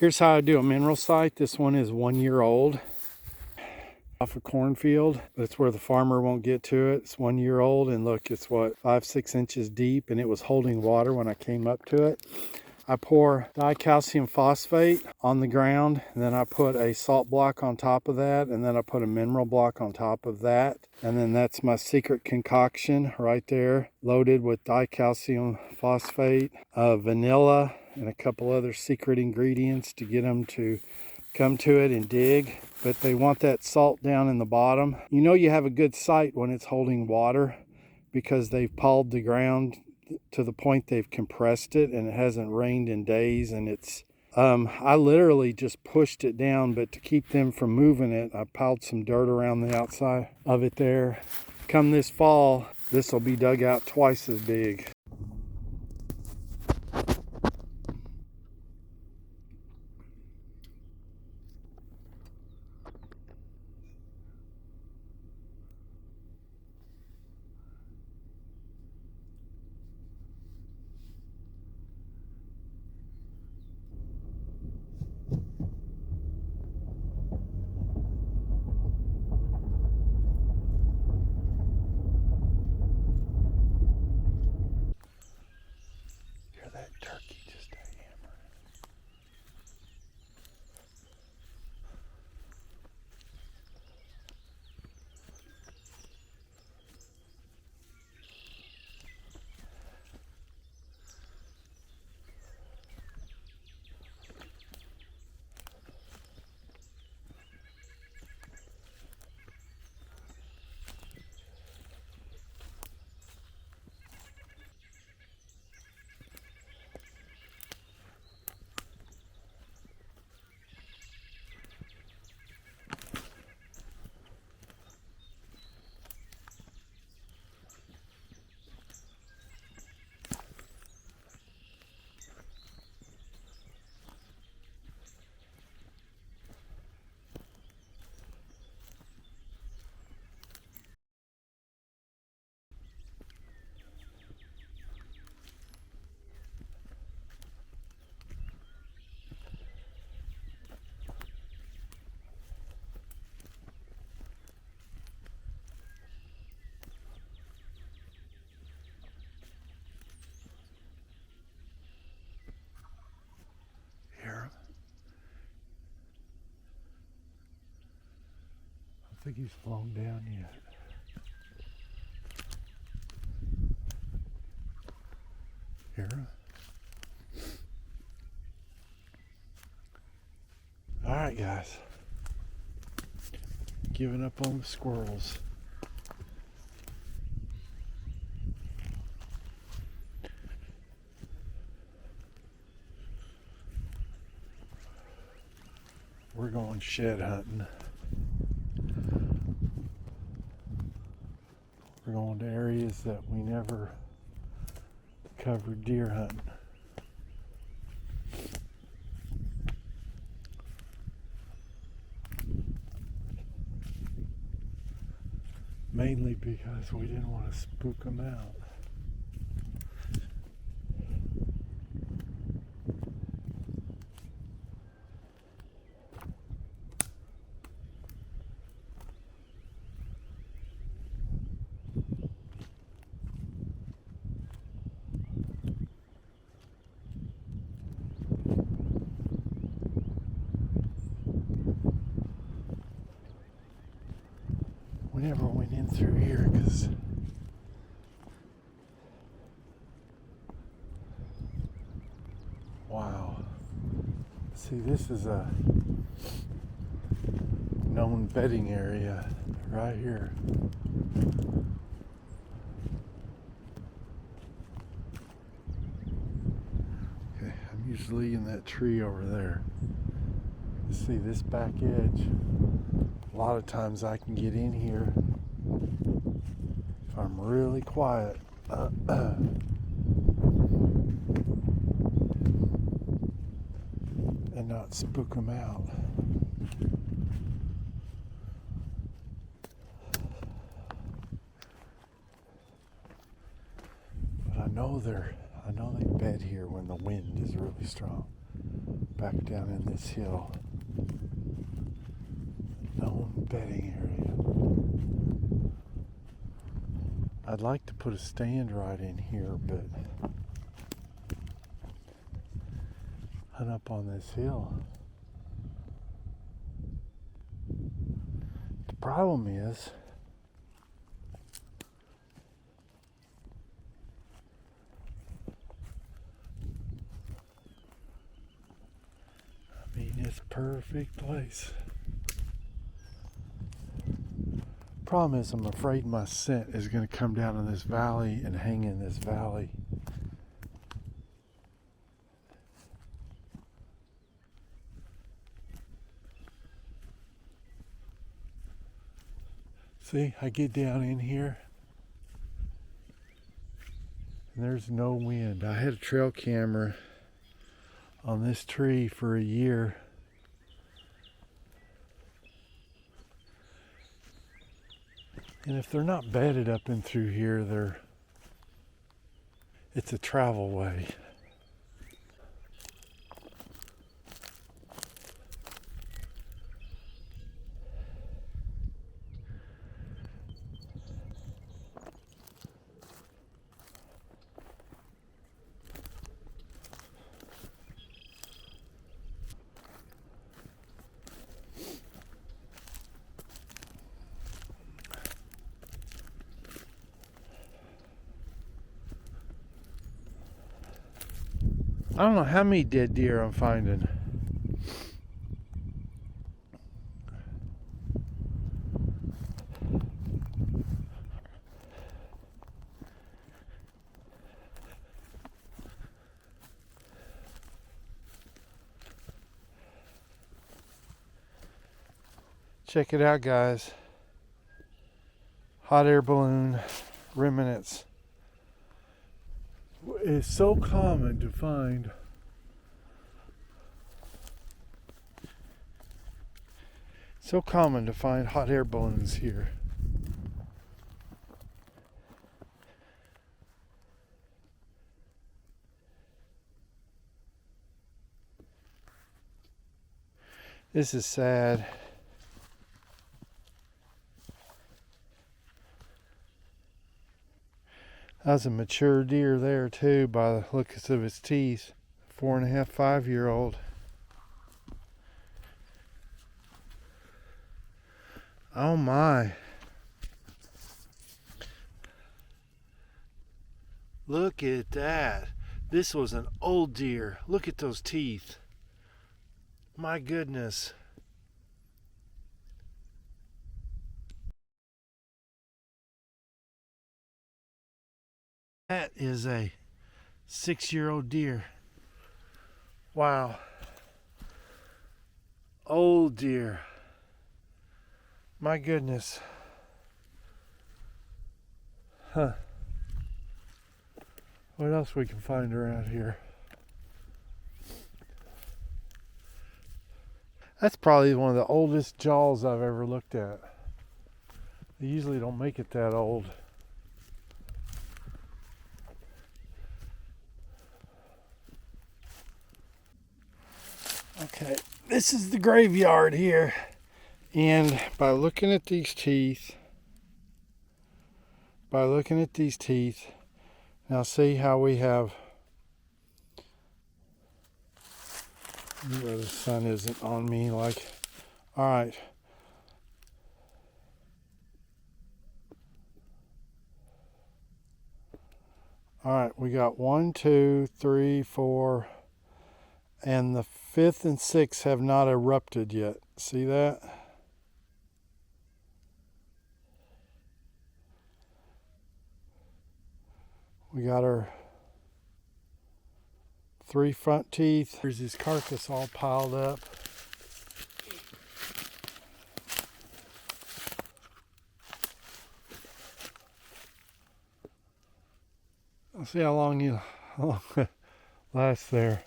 Here's how I do a mineral site. This one is 1 year old. Off a cornfield. That's where the farmer won't get to it. It's 1 year old, and look, it's what, 5-6 inches deep, and it was holding water when I came up to it. I pour dicalcium phosphate on the ground, and then I put a salt block on top of that, and then I put a mineral block on top of that. And then that's my secret concoction right there, loaded with dicalcium phosphate, vanilla, and a couple other secret ingredients to get them to come to it and dig. But they want that salt down in the bottom. You know you have a good site when it's holding water because they've pawed the ground to the point they've compressed it, and it hasn't rained in days, and it's I literally just pushed it down, but to keep them from moving it, I piled some dirt around the outside of it there. Come this fall, this will be dug out twice as big. Hear that turkey just hammer. Hear him? I don't think he's flown down yet. Hear him? All right, guys. Giving up on the squirrels. We're going shed hunting. We're going to areas that we never covered deer hunting. Mainly because we didn't want to spook them out. We never went in through here because wow. See, this is a known bedding area right here. Okay, I'm usually in that tree over there. See this back edge. A lot of times I can get in here if I'm really quiet. And not spook them out. But I know they bed here when the wind is really strong. back down in this hill. Known bedding area. I'd like to put a stand right in here, but hunt up on this hill. The problem is it's a perfect place. Problem is, I'm afraid my scent is going to come down in this valley and hang in this valley. See, I get down in here and there's no wind. I had a trail camera on this tree for a year. And if they're not bedded up and through here, it's a travel way. I don't know how many dead deer I'm finding. Check it out, guys. Hot air balloon remnants. It's so common to find hot air balloons here. This is sad. That's a mature deer there too, by the looks of its teeth. 4.5, 5-year-old. Oh my. Look at that. This was an old deer. Look at those teeth. My goodness. That is a 6-year-old deer. Wow. Old deer. My goodness. Huh. What else we can find around here? That's probably one of the oldest jaws I've ever looked at. They usually don't make it that old. Okay, this is the graveyard here, and by looking at these teeth, now see how we have, where the sun isn't on me, like, all right, we got 1, 2, 3, 4, and the 5th and 6th have not erupted yet. See that? We got our 3 front teeth. There's his carcass all piled up. I'll see how long it lasts there.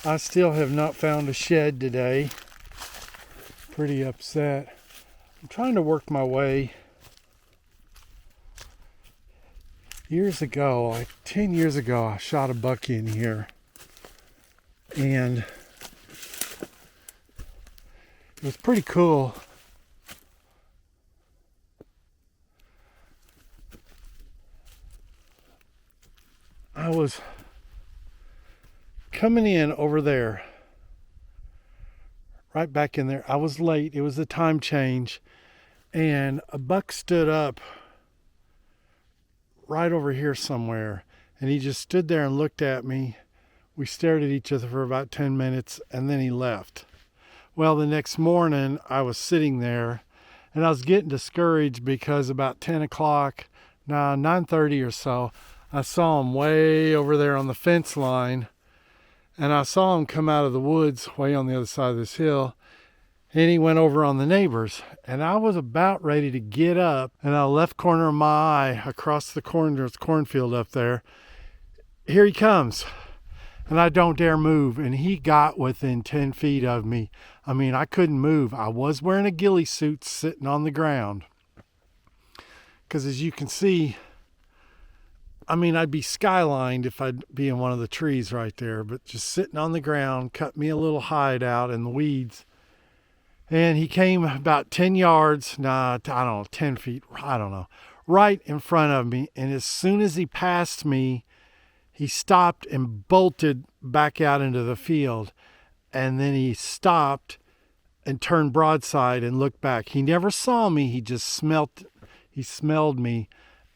I still have not found a shed today. Pretty upset. I'm trying to work my way. Years ago, like 10 years ago, I shot a buck in here. And It was pretty cool. I was coming in over there, right back in there. I was late. It was the time change. And a buck stood up right over here somewhere. And he just stood there and looked at me. We stared at each other for about 10 minutes, and then he left. Well, the next morning, I was sitting there, and I was getting discouraged because about 10 o'clock, 9:30 or so, I saw him way over there on the fence line, and I saw him come out of the woods way on the other side of this hill, and he went over on the neighbors. And I was about ready to get up, and out of the left corner of my eye, across the cornfield up there, here he comes. And I don't dare move, and he got within 10 feet of me. I mean, I couldn't move. I was wearing a ghillie suit sitting on the ground. Because as you can see, I mean, I'd be skylined if I'd be in one of the trees right there, but just sitting on the ground, cut me a little hide out in the weeds. And he came about 10 yards, I don't know, 10 feet, I don't know, right in front of me. And as soon as he passed me, he stopped and bolted back out into the field. And then he stopped and turned broadside and looked back. He never saw me, he smelled me.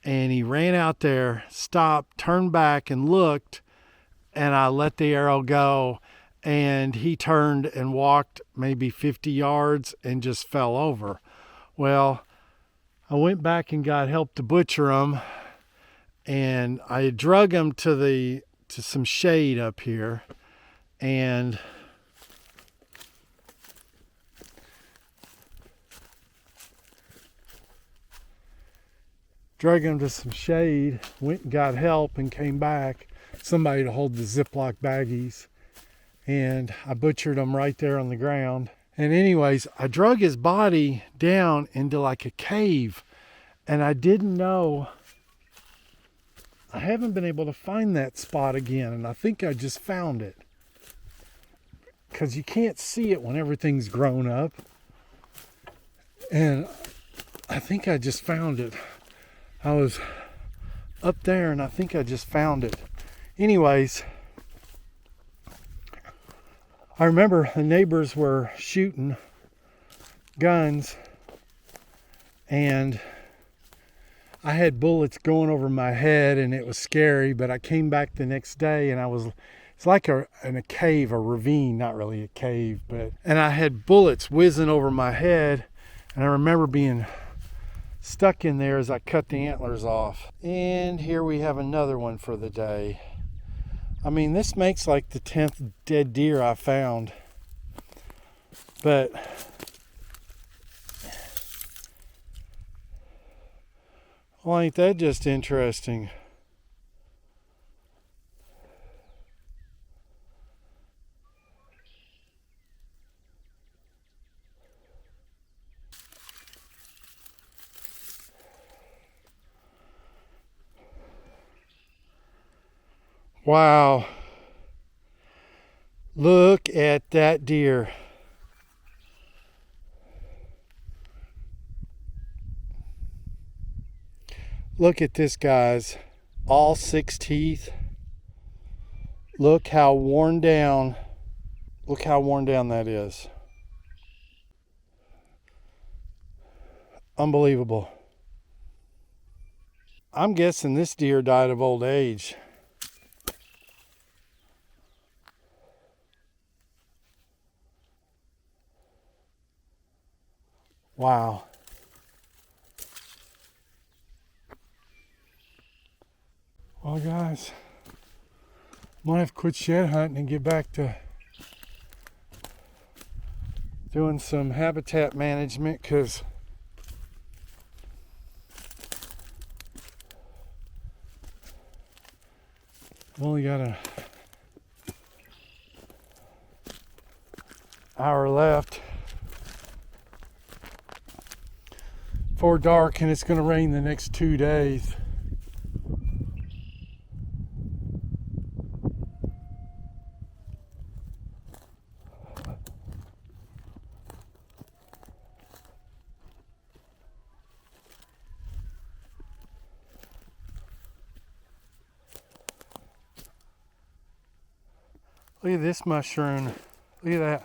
And he ran out there, stopped, turned back and looked, and I let the arrow go. And he turned and walked maybe 50 yards and just fell over. Well, I went back and got help to butcher him, and I drug him to some shade up here, and drug him to some shade, went and got help and came back, somebody to hold the Ziploc baggies. And I butchered him right there on the ground. And anyways, I drug his body down into like a cave. And I didn't know, I haven't been able to find that spot again. And I think I just found it. Because you can't see it when everything's grown up. And I think I just found it. I was up there and I think I just found it. Anyways, I remember the neighbors were shooting guns, and I had bullets going over my head, and it was scary. But I came back the next day, and it's like in a cave, a ravine, not really a cave, and I had bullets whizzing over my head, and I remember being stuck in there as I cut the antlers off. And here we have another one for the day. I mean, this makes like the 10th dead deer I found. But well, ain't that just interesting? Wow. Look at that deer. Look at this, guys. All 6 teeth. Look how worn down. Look how worn down that is. Unbelievable. I'm guessing this deer died of old age. Wow. Well, guys, I'm gonna have to quit shed hunting and get back to doing some habitat management, because I've only got an hour left before dark, and it's going to rain the next 2 days. Look at this mushroom. Look at that.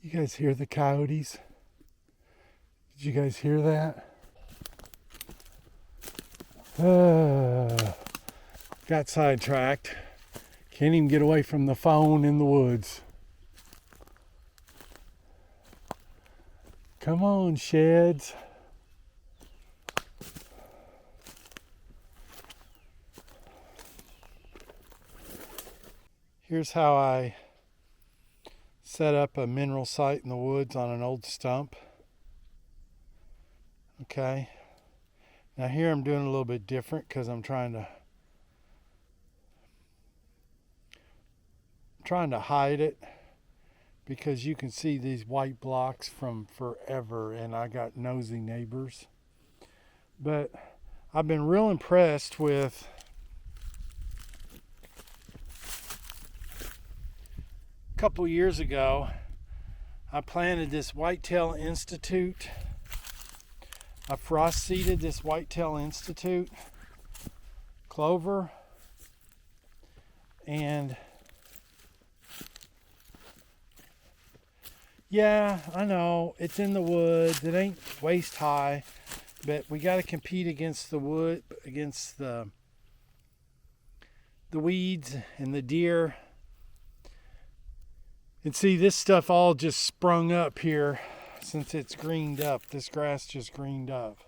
You guys hear the coyotes? Did you guys hear that? Got sidetracked. Can't even get away from the phone in the woods. Come on, sheds. Here's how I set up a mineral site in the woods on an old stump. Okay. Now here I'm doing a little bit different because I'm trying to hide it, because you can see these white blocks from forever and I got nosy neighbors. But I've been real impressed with a couple years ago. I planted this whitetail institute. I frost seeded this whitetail institute clover, and yeah, I know it's in the woods, it ain't waist high, but we got to compete against the wood, against the weeds and the deer. And see, this stuff all just sprung up here since it's greened up. This grass just greened up.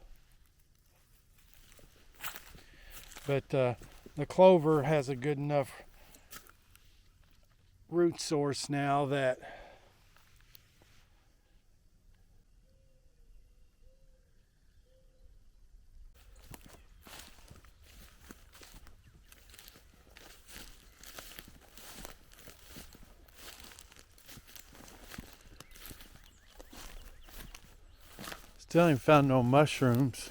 But the clover has a good enough root source now that still ain't found no mushrooms.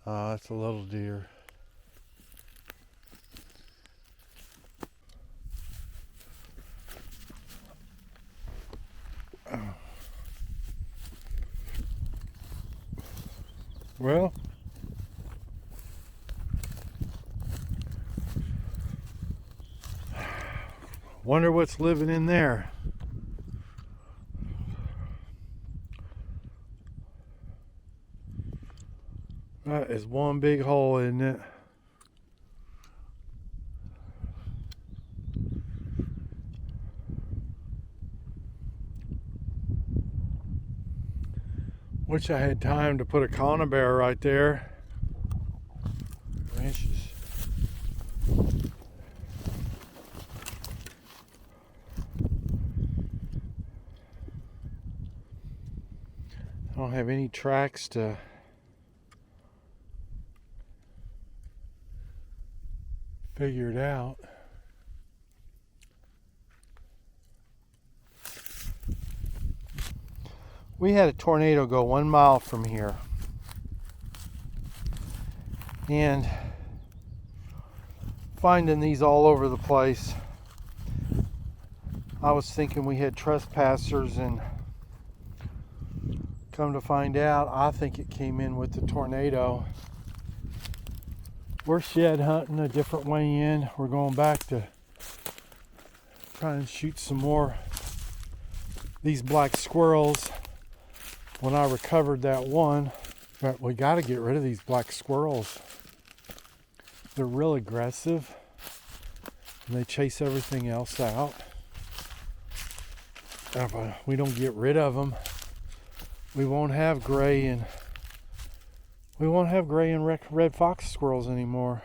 Oh, that's a little deer. Well, wonder what's living in there. That is one big hole, isn't it? Wish I had time to put a conibear right there. Branches. I don't have any tracks to figure it out. We had a tornado go 1 mile from here, and finding these all over the place, I was thinking we had trespassers, and come to find out, I think it came in with the tornado. We're shed hunting a different way in. We're going back to try and shoot some more these black squirrels. When I recovered that one, but we got to get rid of these black squirrels. They're real aggressive and they chase everything else out. If we don't get rid of them, we won't have gray and red fox squirrels anymore.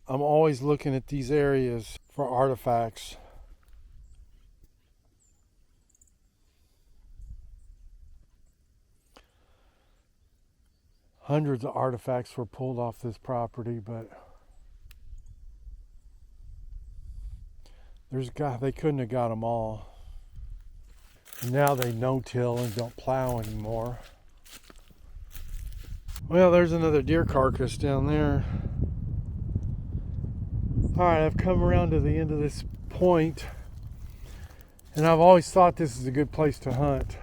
I'm always looking at these areas for artifacts. Hundreds of artifacts were pulled off this property, but they couldn't have got them all. And now they no-till and don't plow anymore. Well, there's another deer carcass down there. Alright, I've come around to the end of this point, and I've always thought this is a good place to hunt.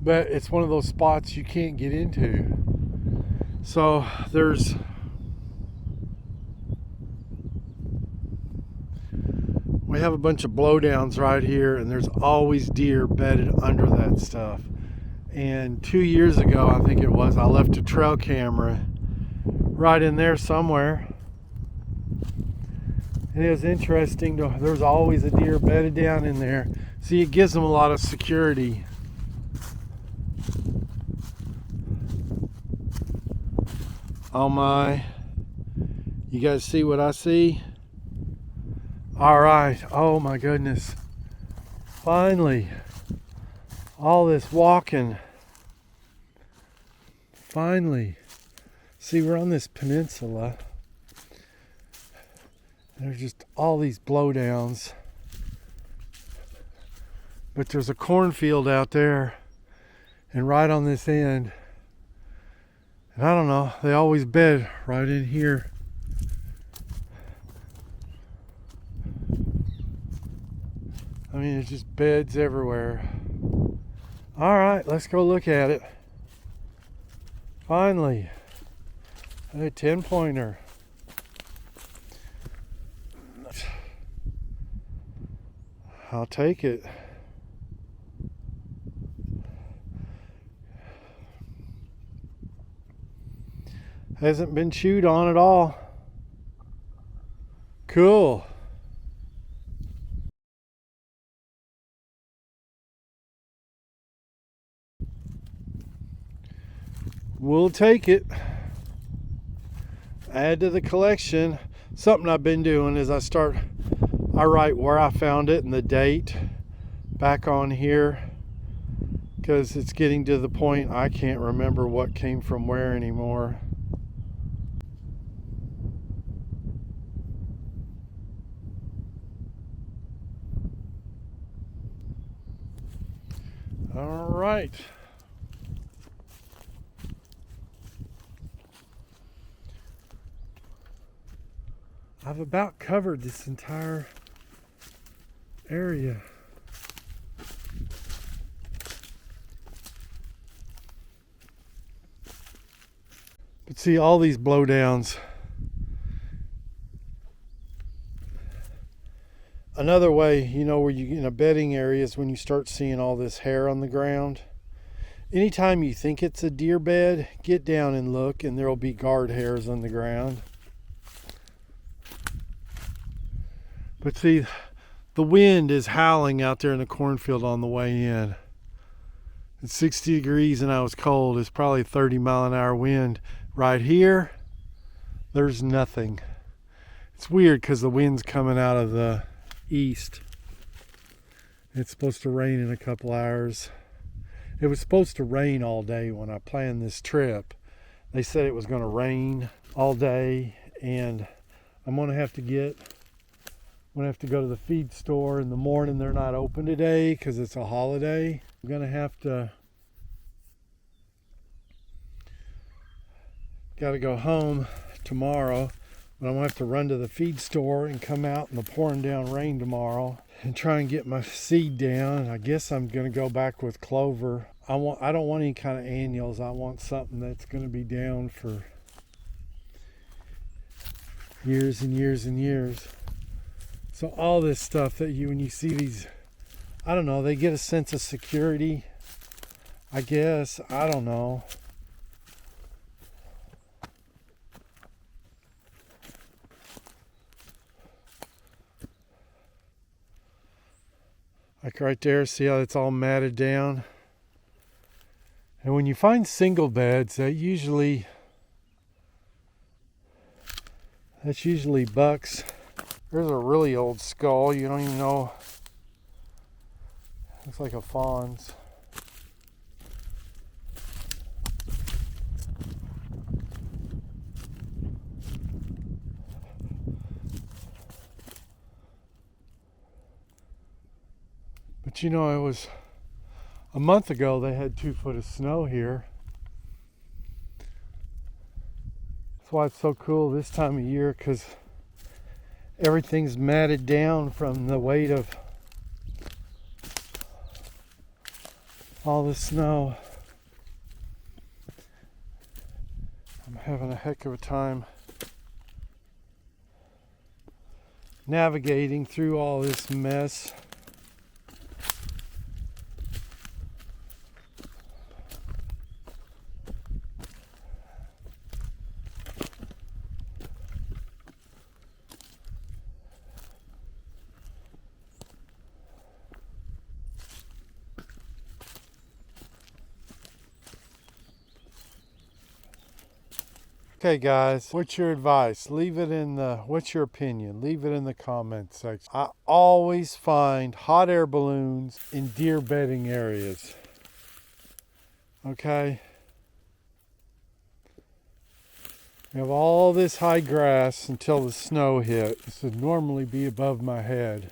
But it's one of those spots you can't get into. So we have a bunch of blowdowns right here, and there's always deer bedded under that stuff. And 2 years ago, I think it was, I left a trail camera right in there somewhere. And it was interesting, there's always a deer bedded down in there. See, it gives them a lot of security. Oh my, you guys see what I see? All right, oh my goodness. Finally, all this walking. Finally. See, we're on this peninsula. There's just all these blowdowns. But there's a cornfield out there, and right on this end. And I don't know, they always bed right in here. I mean, it's just beds everywhere. All right, let's go look at it. Finally, a 10-pointer. I'll take it. Hasn't been chewed on at all. Cool. We'll take it. Add to the collection. Something I've been doing is I write where I found it and the date back on here, because it's getting to the point I can't remember what came from where anymore. All right. I've about covered this entire area. But see, all these blowdowns. Another way, you know, where you in a bedding area is when you start seeing all this hair on the ground. Anytime you think it's a deer bed, get down and look, and there'll be guard hairs on the ground. But see, the wind is howling out there in the cornfield on the way in. It's 60 degrees and I was cold. It's probably 30-mile-an-hour wind. Right here, there's nothing. It's weird because the wind's coming out of the east. It's supposed to rain in a couple hours. It was supposed to rain all day when I planned this trip. They said it was going to rain all day, and I'm going to have to go to the feed store in the morning. They're not open today because it's a holiday. I'm going to have to got to go home tomorrow, but I'm going to have to run to the feed store and come out in the pouring down rain tomorrow and try and get my seed down. I guess I'm going to go back with clover. I don't want any kind of annuals. I want something that's going to be down for years and years and years. So all this stuff that when you see these, I don't know, they get a sense of security, I guess. I don't know. Like right there, see how it's all matted down? And when you find single beds, that's usually bucks. There's a really old skull. You don't even know. Looks like a fawn's. But you know, it was a month ago they had 2 foot of snow here. That's why it's so cool this time of year, because everything's matted down from the weight of all the snow. I'm having a heck of a time navigating through all this mess. Okay guys, what's your advice? Leave it in the, what's your opinion? Leave it in the comments section. I always find hot air balloons in deer bedding areas. Okay? We have all this high grass until the snow hit. This would normally be above my head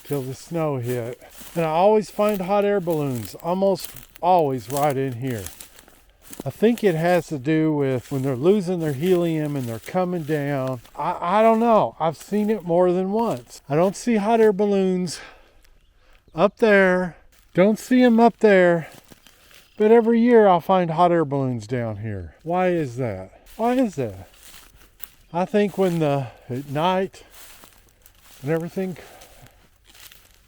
till the snow hit. And I always find hot air balloons, almost always right in here. I think it has to do with when they're losing their helium and they're coming down. I don't know. I've seen it more than once. I don't see hot air balloons up there. Don't see them up there. But every year I'll find hot air balloons down here. Why is that? Why is that? I think when at night and everything,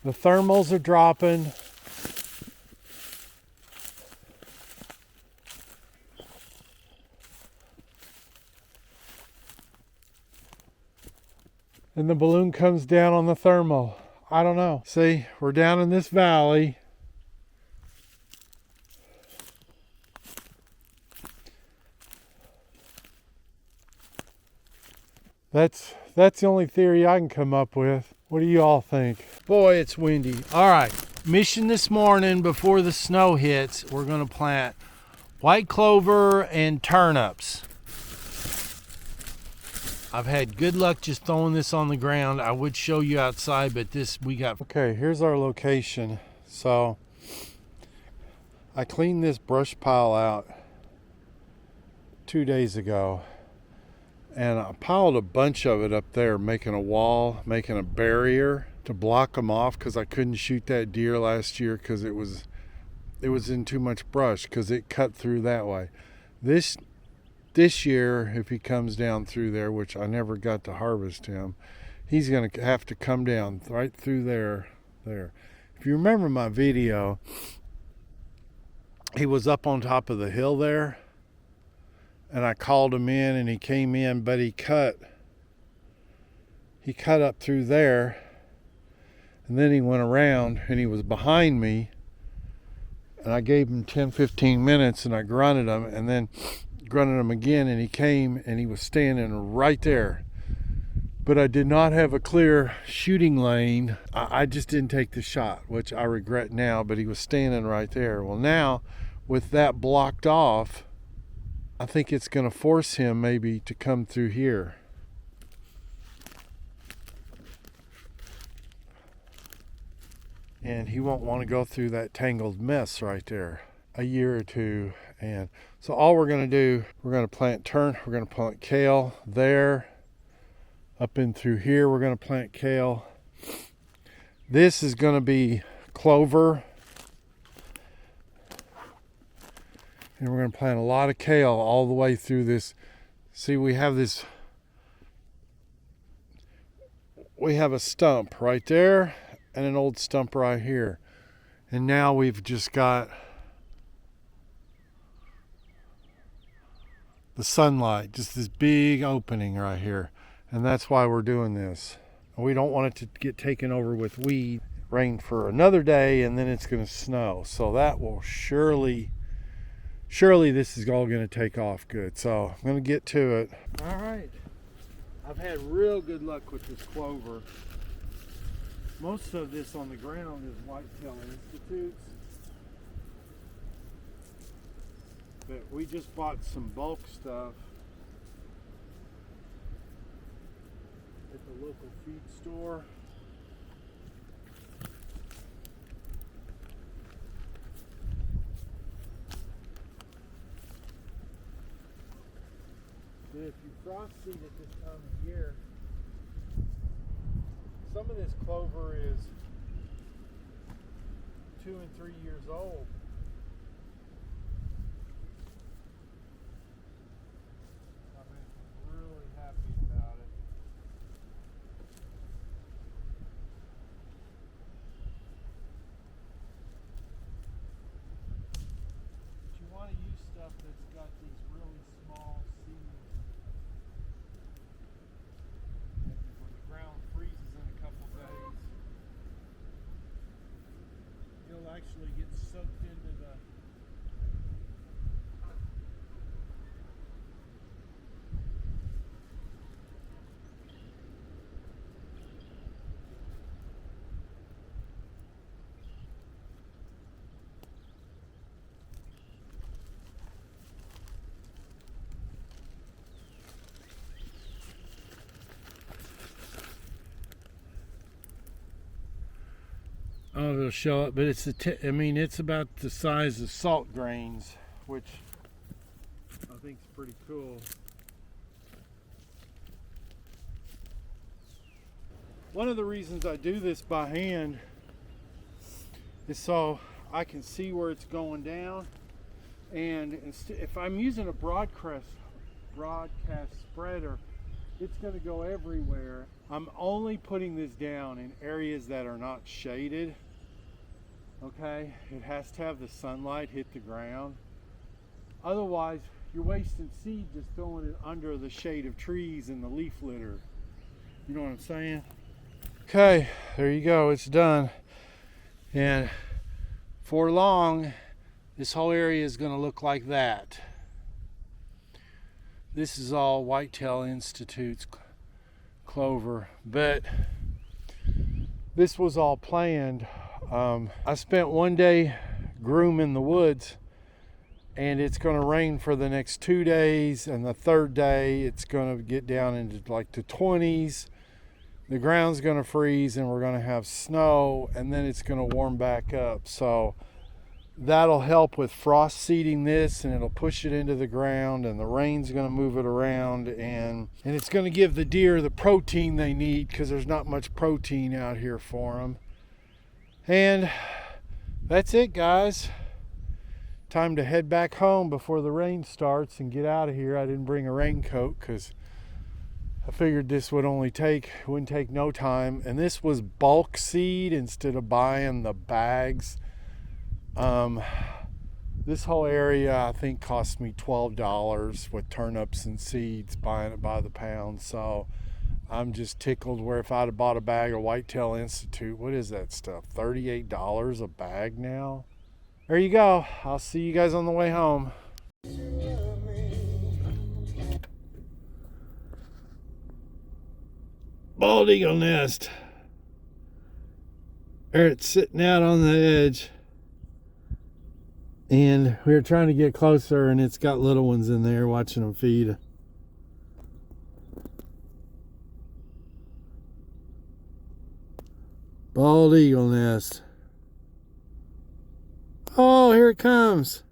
the thermals are dropping. And the balloon comes down on the thermal. I don't know. See, we're down in this valley. That's the only theory I can come up with. What do you all think? Boy, it's windy. All right, mission this morning before the snow hits, we're gonna plant white clover and turnips. I've had good luck just throwing this on the ground. I would show you outside, but this we got. Okay, here's our location. So I cleaned this brush pile out 2 days ago, and I piled a bunch of it up there, making a wall, making a barrier to block them off, because I couldn't shoot that deer last year because it was in too much brush, because it cut through that way. This year, if he comes down through there, which I never got to harvest him, he's going to have to come down right through there. If you remember my video, he was up on top of the hill there, and I called him in, and he came in, but he cut up through there, and then he went around, and he was behind me, and I gave him 10-15 minutes, and I grunted him, and then grunted him again, and he came and he was standing right there. But I did not have a clear shooting lane. I just didn't take the shot, which I regret now, but he was standing right there. Well, now with that blocked off, I think it's going to force him maybe to come through here. And he won't want to go through that tangled mess right there a year or two. And so all we're going to do, we're going to plant kale there. Up in through here, we're going to plant kale. This is going to be clover. And we're going to plant a lot of kale all the way through this. See, we have a stump right there and an old stump right here. And now we've just got the sunlight, just this big opening right here. And that's why we're doing this. We don't want it to get taken over with weed. Rain for another day, and then it's going to snow. So that will surely this is all going to take off good. So I'm going to get to it. All right. I've had real good luck with this clover. Most of this on the ground is whitetail institutes. But we just bought some bulk stuff at the local feed store. that if you frost seed at this time of year, some of this clover is 2 and 3 years old. I've been really happy about it. But you want to use stuff that's got these really small seeds. When the ground freezes in a couple days, you'll actually get soaked into the I don't know if it'll show up, but it's I mean, it's about the size of salt grains, which I think is pretty cool. One of the reasons I do this by hand is so I can see where it's going down, and if I'm using a broadcast spreader, it's going to go everywhere. I'm only putting this down in areas that are not shaded. Okay, it has to have the sunlight hit the ground. Otherwise, you're wasting seed just throwing it under the shade of trees and the leaf litter. You know what I'm saying? Okay, there you go. It's done. And for long, this whole area is going to look like that. This is all Whitetail Institute's clover, but this was all planned. I spent one day grooming the woods, and it's going to rain for the next 2 days, and the third day it's going to get down into like the 20s. The ground's going to freeze, and we're going to have snow, and then it's going to warm back up. So that'll help with frost seeding this, and it'll push it into the ground, and the rain's going to move it around, and it's going to give the deer the protein they need, because there's not much protein out here for them. And that's it, guys. Time to head back home before the rain starts and get out of here. I didn't bring a raincoat because I figured this wouldn't take no time. And this was bulk seed instead of buying the bags. This whole area I think cost me $12 with turnips and seeds, buying it by the pound. So I'm just tickled where if I'd have bought a bag of Whitetail Institute, what is that stuff? $38 a bag now? There you go. I'll see you guys on the way home. Bald eagle nest. There it's sitting out on the edge. And we were trying to get closer, and it's got little ones in there watching them feed. Bald eagle nest. Oh, here it comes.